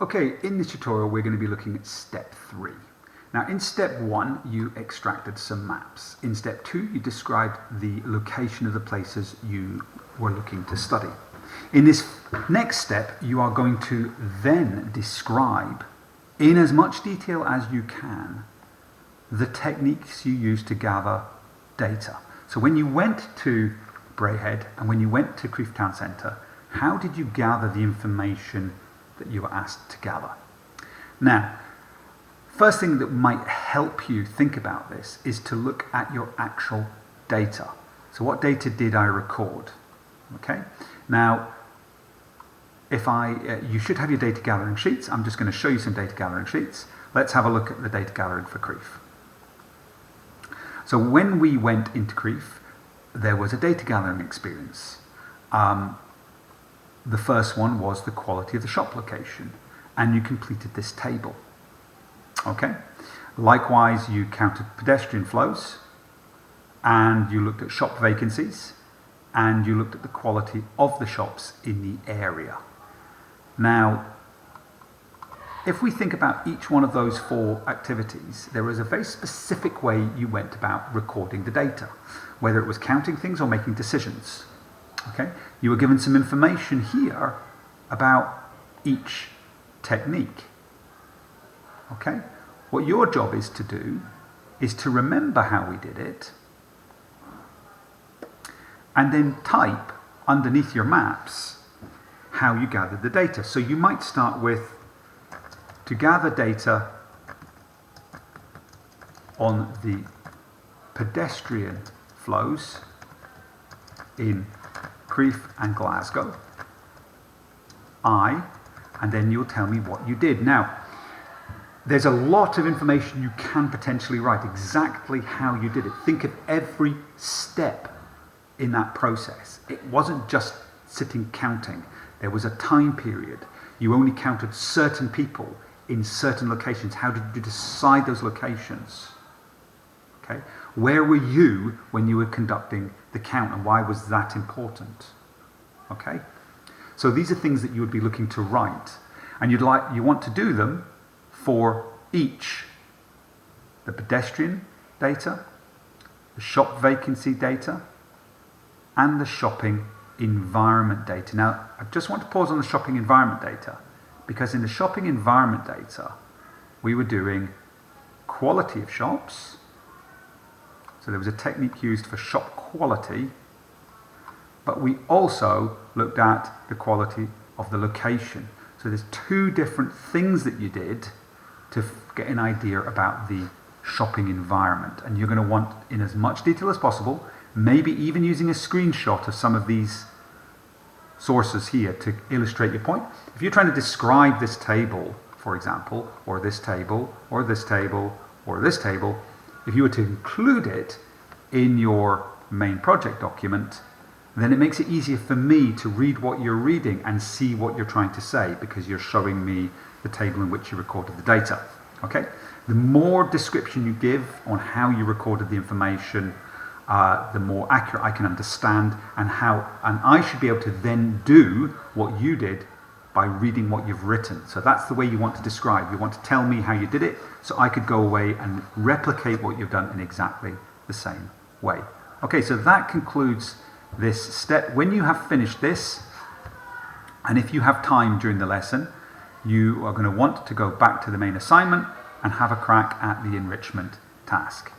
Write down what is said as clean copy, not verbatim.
Okay, in this tutorial we're going to be looking at step 3. Now in step 1 you extracted some maps. In step 2 you described the location of the places you were looking to study. In this next step you are going to then describe in as much detail as you can the techniques you used to gather data. So when you went to Braehead and when you went to Crieff Town Centre, how did you gather the information that you were asked to gather? Now, first thing that might help you think about this is to look at your actual data. So what data did I record? Okay. Now, you should have your data gathering sheets. I'm just going to show you some data gathering sheets. Let's have a look at the data gathering for Crieff. So when we went into Crieff, there was a data gathering experience. The first one was the quality of the shop location, and you completed this table. Okay. Likewise, you counted pedestrian flows, and you looked at shop vacancies, and you looked at the quality of the shops in the area. Now, if we think about each one of those 4 activities, there was a very specific way you went about recording the data, whether it was counting things or making decisions. Okay? You were given some information here about each technique. Okay? What your job is to do is to remember how we did it and then type underneath your maps how you gathered the data. So you might start with, to gather data on the pedestrian flows in Crieff and Glasgow, and then you'll tell me what you did. Now, there's a lot of information you can potentially write, exactly how you did it. Think of every step in that process. It wasn't just sitting counting. There was a time period. You only counted certain people in certain locations. How did you decide those locations? Okay. Where were you when you were conducting the count, and why was that important? Okay. So these are things that you would be looking to write, and you want to do them for each: the pedestrian data, the shop vacancy data, and the shopping environment data. Now, I just want to pause on the shopping environment data, because in the shopping environment data, we were doing quality of shops. So there was a technique used for shop quality, but we also looked at the quality of the location. So there's 2 different things that you did to get an idea about the shopping environment. And you're going to want, in as much detail as possible, maybe even using a screenshot of some of these sources here to illustrate your point. If you're trying to describe this table, for example, or this table, or this table, or this table, if you were to include it in your main project document, then it makes it easier for me to read what you're reading and see what you're trying to say, because you're showing me the table in which you recorded the data. Okay? The more description you give on how you recorded the information, the more accurate I can understand, and I should be able to then do what you did by reading what you've written. So that's the way you want to describe. You want to tell me how you did it, so I could go away and replicate what you've done in exactly the same way. Okay, so that concludes this step. When you have finished this, and if you have time during the lesson, you are going to want to go back to the main assignment and have a crack at the enrichment task.